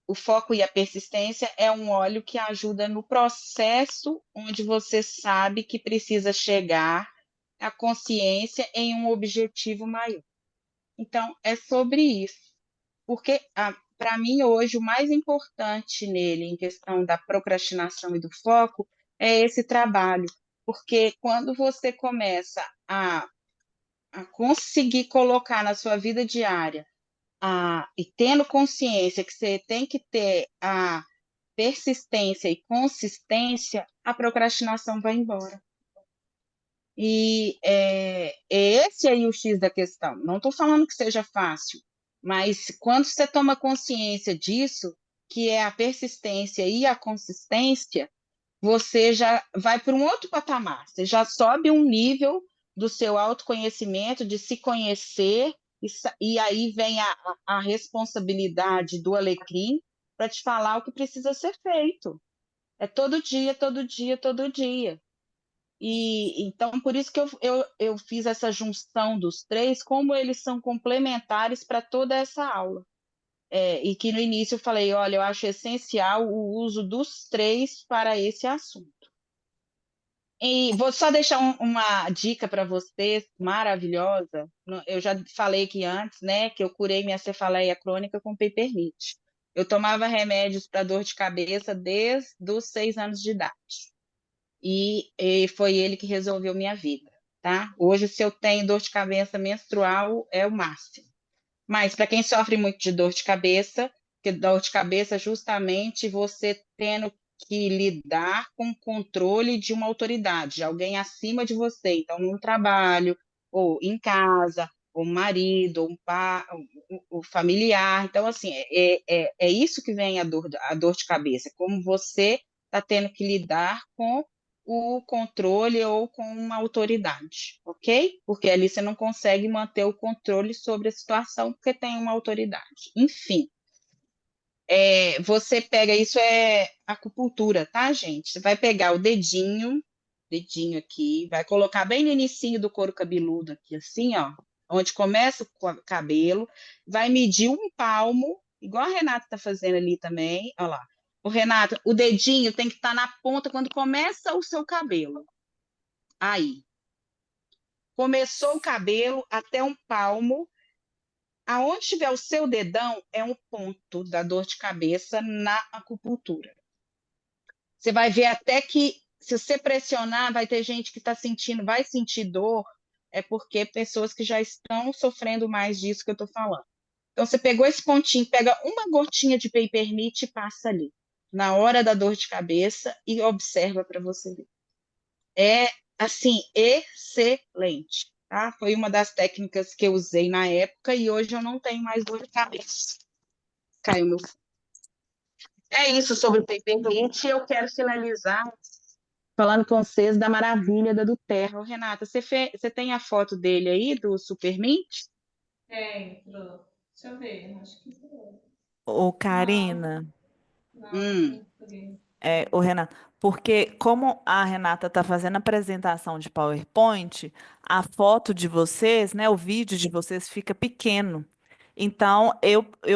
O foco e a persistência é um óleo que ajuda no processo onde você sabe que precisa chegar à consciência em um objetivo maior. Então, é sobre isso. Porque, para mim, hoje, o mais importante nele, em questão da procrastinação e do foco, é esse trabalho. Porque quando você começa a conseguir colocar na sua vida diária, e tendo consciência que você tem que ter a persistência e consistência, a procrastinação vai embora. E é esse aí o X da questão. Não estou falando que seja fácil, mas quando você toma consciência disso, que é a persistência e a consistência, você já vai para um outro patamar. Você já sobe um nível do seu autoconhecimento, de se conhecer, e aí vem a responsabilidade do alecrim para te falar o que precisa ser feito. É todo dia, todo dia, todo dia. E então, por isso que eu fiz essa junção dos três, como eles são complementares para toda essa aula. E que no início eu falei, olha, eu acho essencial o uso dos três para esse assunto. E vou só deixar uma dica para vocês, maravilhosa. Eu já falei aqui antes, né, que eu curei minha cefaleia crônica com Peppermint. Eu tomava remédios para dor de cabeça desde os 6 anos de idade. E foi ele que resolveu minha vida, tá? Hoje, se eu tenho dor de cabeça menstrual, é o máximo. Mas para quem sofre muito de dor de cabeça, que dor de cabeça é justamente você tendo que lidar com o controle de uma autoridade, de alguém acima de você. Então, no trabalho, ou em casa, ou um marido, ou um pai, o familiar. Então, assim, é isso que vem a dor de cabeça, como você está tendo que lidar com o controle ou com uma autoridade, ok? Porque ali você não consegue manter o controle sobre a situação porque tem uma autoridade. Enfim, você pega, isso é acupuntura, tá, gente? Você vai pegar o dedinho aqui, vai colocar bem no inicinho do couro cabeludo aqui, assim, ó, onde começa o cabelo, vai medir um palmo, igual a Renata está fazendo ali também, ó lá. O Renato, o dedinho tem que estar na ponta quando começa o seu cabelo. Aí, começou o cabelo até um palmo. Aonde tiver o seu dedão é um ponto da dor de cabeça na acupuntura. Você vai ver até que, se você pressionar, vai ter gente que está sentindo, vai sentir dor, é porque pessoas que já estão sofrendo mais disso que eu estou falando. Então, você pegou esse pontinho, pega uma gotinha de Peppermint e passa ali, na hora da dor de cabeça, e observa para você ver. É, assim, excelente, tá? Foi uma das técnicas que eu usei na época e hoje eu não tenho mais dor de cabeça. Caiu meu. É isso sobre o Peppermint. Eu quero finalizar falando com vocês da maravilha da do Terra. Ô, Renata, você tem a foto dele aí, do Supermint? Tem, Pro. Deixa eu ver, acho que foi. Ô, Não, Karina, não, não Hum, encontrei. ô, Renata, porque como a Renata está fazendo a apresentação de PowerPoint, a foto de vocês, né, o vídeo de vocês fica pequeno. Então,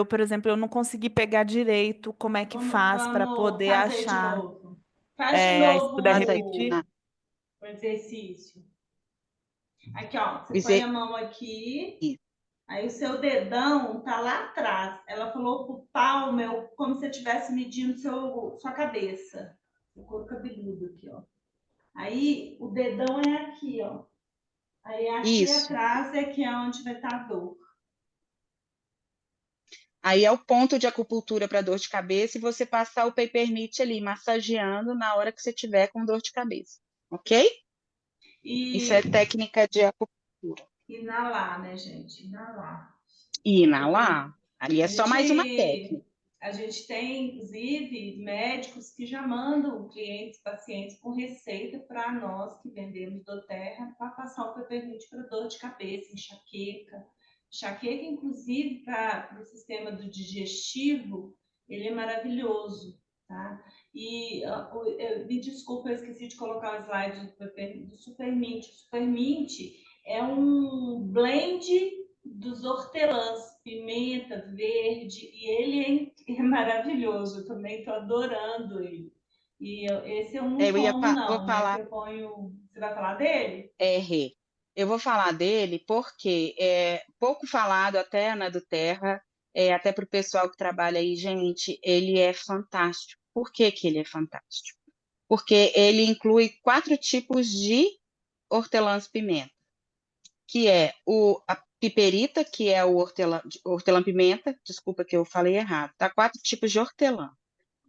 por exemplo, eu não consegui pegar direito como é que faz para Vamos poder fazer de achar. novo. Faz de Aí se novo puder bota aí. repetir. o exercício. Aqui, ó, você põe a Dizer mão aqui, isso. aí o seu dedão tá lá atrás. Ela falou pro palmo, como se você estivesse medindo sua cabeça, o couro cabeludo aqui, ó. Aí o dedão é aqui, ó. Aí aqui Isso. atrás é que é onde vai estar a dor. Aí é o ponto de acupuntura para dor de cabeça e você passar o Peppermint ali, massageando na hora que você tiver com dor de cabeça. Ok? Isso é E técnica de acupuntura. inalar, né, gente? Inalar. E Porque inalar, ali é a só mais uma gente, técnica. a gente tem, inclusive, médicos que já mandam clientes, pacientes com receita para nós que vendemos doTERRA para passar o peppermint para dor de cabeça, enxaqueca. Enxaqueca, inclusive, para o sistema do digestivo, ele é maravilhoso, tá? E me desculpa, eu esqueci de colocar o slide do Supermint. O Supermint é um blend dos hortelãs, pimenta verde, e ele é maravilhoso, eu também estou adorando ele. Esse eu não como, Vou não, esse falar eu ponho. Você vai falar dele? R. Eu vou falar dele porque é pouco falado até na do Terra, até para o pessoal que trabalha aí, gente, ele é fantástico. Por que que ele é fantástico? Porque ele inclui 4 tipos de hortelãs-pimenta, que é a piperita, que é o hortelã-pimenta, desculpa que eu falei errado, tá? 4 tipos de hortelã.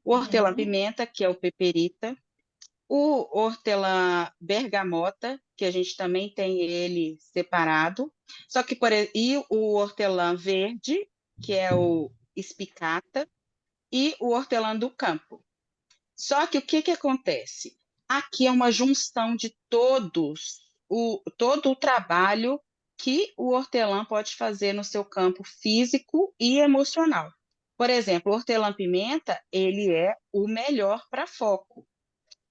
O Uhum. hortelã-pimenta, que é o peperita, o hortelã-bergamota, que a gente também tem ele separado, só que e o hortelã verde, que é o espicata, e o hortelã do campo. Só que o que que acontece? Aqui é uma junção de todo o trabalho que o hortelã pode fazer no seu campo físico e emocional. Por exemplo, o hortelã-pimenta, ele é o melhor para foco.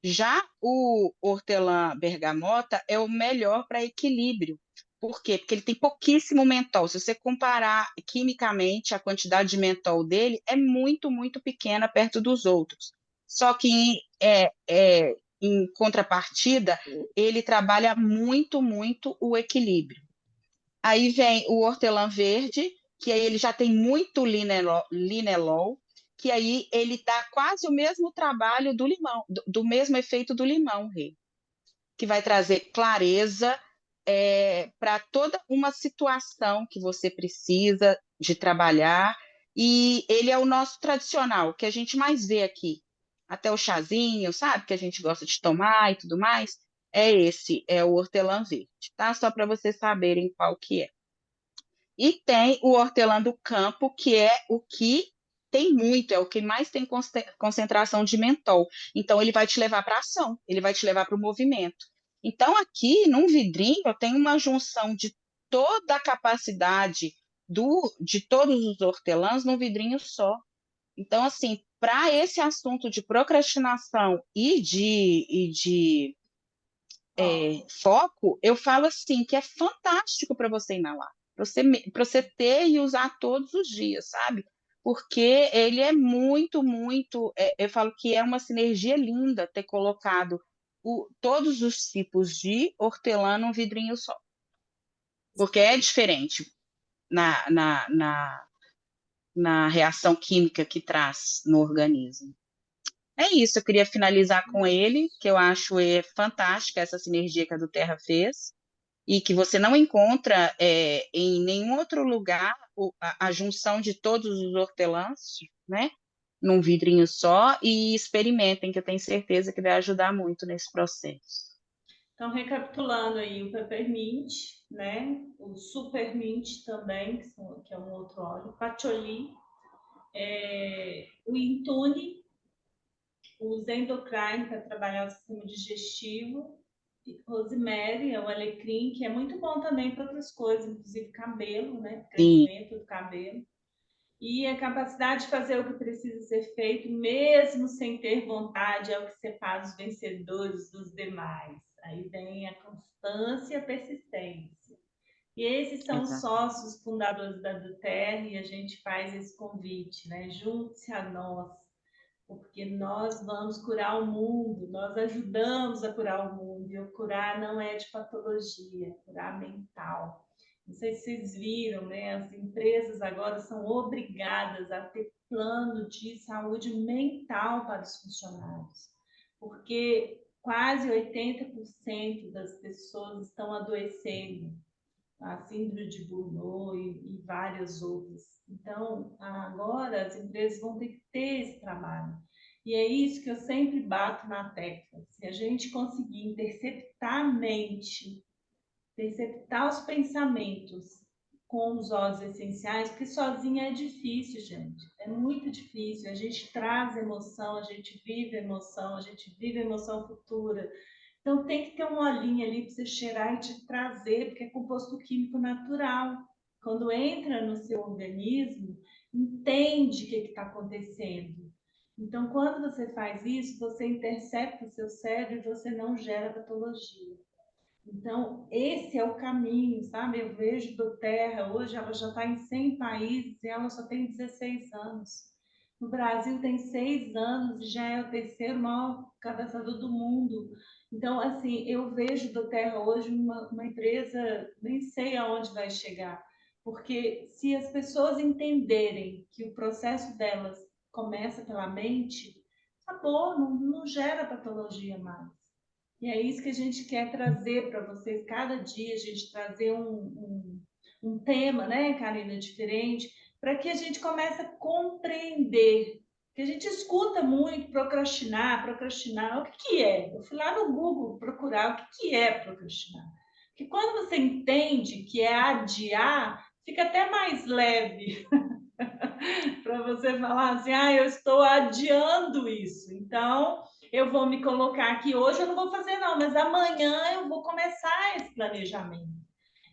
Já o hortelã-bergamota é o melhor para equilíbrio. Por quê? Porque ele tem pouquíssimo mentol. Se você comparar quimicamente, a quantidade de mentol dele é muito, muito pequena perto dos outros. Só que em contrapartida, ele trabalha muito, muito o equilíbrio. Aí vem o hortelã verde, que aí ele já tem muito linelol, que aí ele dá quase o mesmo trabalho do limão, do mesmo efeito do limão, Rê, que vai trazer clareza para toda uma situação que você precisa de trabalhar. E ele é o nosso tradicional, que a gente mais vê aqui. Até o chazinho, sabe? Que a gente gosta de tomar e tudo mais. É o hortelã verde, tá? Só para vocês saberem qual que é. E tem o hortelã do campo, que é o que tem muito, é o que mais tem concentração de mentol. Então, ele vai te levar para ação, ele vai te levar para o movimento. Então, aqui num vidrinho, eu tenho uma junção de toda a capacidade de todos os hortelãs num vidrinho só. Então, assim, para esse assunto de procrastinação e de Foco. foco, eu falo assim, que é fantástico para você inalar, para você ter e usar todos os dias, sabe? Porque ele é muito, muito. Eu falo que é uma sinergia linda ter colocado todos os tipos de hortelã num vidrinho só, porque é diferente na reação química que traz no organismo. É isso, eu queria finalizar com ele, que eu acho fantástica essa sinergia que a do Terra fez e que você não encontra em nenhum outro lugar a junção de todos os hortelãs, né, num vidrinho só, e experimentem, que eu tenho certeza que vai ajudar muito nesse processo. Então, recapitulando aí, o peppermint, né? O supermint também, que é um outro óleo, patchouli, o intune, o endocrine para trabalhar o sistema digestivo, e rosemary, é o alecrim, que é muito bom também para outras coisas, inclusive cabelo, né? Sim, Crescimento do cabelo. E a capacidade de fazer o que precisa ser feito, mesmo sem ter vontade, é o que separa os vencedores dos demais. Aí vem a constância e a persistência. E esses são os exatamente. sócios fundadores da Duterra e a gente faz esse convite, né? Junte-se a nós, porque nós vamos curar o mundo, nós ajudamos a curar o mundo, e o curar não é de patologia, é curar mental. Não sei se vocês viram, né? As empresas agora são obrigadas a ter plano de saúde mental para os funcionários, porque quase 80% das pessoas estão adoecendo, a síndrome de Burnout e várias outras. Então, agora as empresas vão ter que ter esse trabalho. E é isso que eu sempre bato na tecla. Se a gente conseguir interceptar a mente, interceptar os pensamentos com os óleos essenciais, porque sozinha é difícil, gente. É muito difícil. A gente traz emoção, a gente vive emoção, a gente vive emoção futura. Então tem que ter um olhinho ali para você cheirar e te trazer, porque é composto químico natural. Quando entra no seu organismo, entende o que está acontecendo. Então, quando você faz isso, você intercepta o seu cérebro e você não gera patologia. Então, esse é o caminho, sabe? Eu vejo do Terra, hoje ela já está em 100 países e ela só tem 16 anos. No Brasil tem 6 anos e já é o terceiro maior cadastrador do mundo. Então, assim, eu vejo do Terra hoje uma empresa, nem sei aonde vai chegar, porque se as pessoas entenderem que o processo delas começa pela mente, acabou, não gera patologia mais. E é isso que a gente quer trazer para vocês, cada dia a gente trazer um tema, né, Karina, diferente, para que a gente comece a compreender. Que a gente escuta muito procrastinar, procrastinar. O que que é? Eu fui lá no Google procurar o que que é procrastinar. Porque quando você entende que é adiar, fica até mais leve para você falar assim, ah, eu estou adiando isso. Então, eu vou me colocar aqui hoje, eu não vou fazer não, mas amanhã eu vou começar esse planejamento.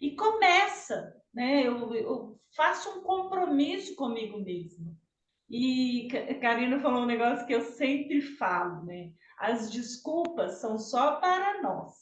E começa, né? Eu faço um compromisso comigo mesma. E Karina falou um negócio que eu sempre falo, né? As desculpas são só para nós.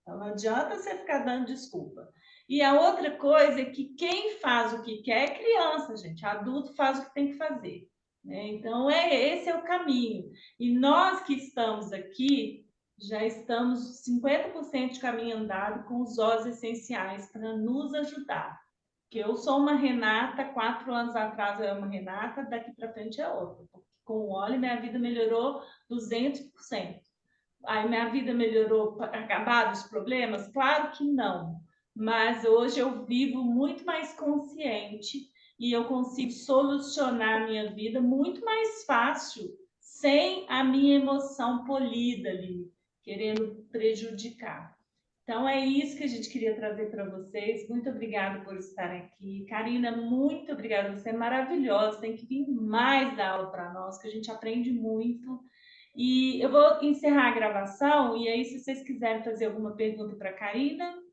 Então, não adianta você ficar dando desculpa. E a outra coisa é que quem faz o que quer é criança, gente. Adulto faz o que tem que fazer. Né? Então, esse é o caminho. E nós que estamos aqui, já estamos 50% de caminho andado com os óleos essenciais para nos ajudar. Que eu sou uma Renata, 4 anos atrás eu era uma Renata, daqui para frente é outra. Porque com o óleo minha vida melhorou 200%. Aí minha vida melhorou, acabaram os problemas? Claro que não. Mas hoje eu vivo muito mais consciente e eu consigo solucionar a minha vida muito mais fácil, sem a minha emoção polida ali, querendo prejudicar. Então é isso que a gente queria trazer para vocês. Muito obrigada por estarem aqui. Karina, muito obrigada. Você é maravilhosa. Tem que vir mais dar aula para nós, que a gente aprende muito. E eu vou encerrar a gravação, e aí, se vocês quiserem fazer alguma pergunta para a Karina.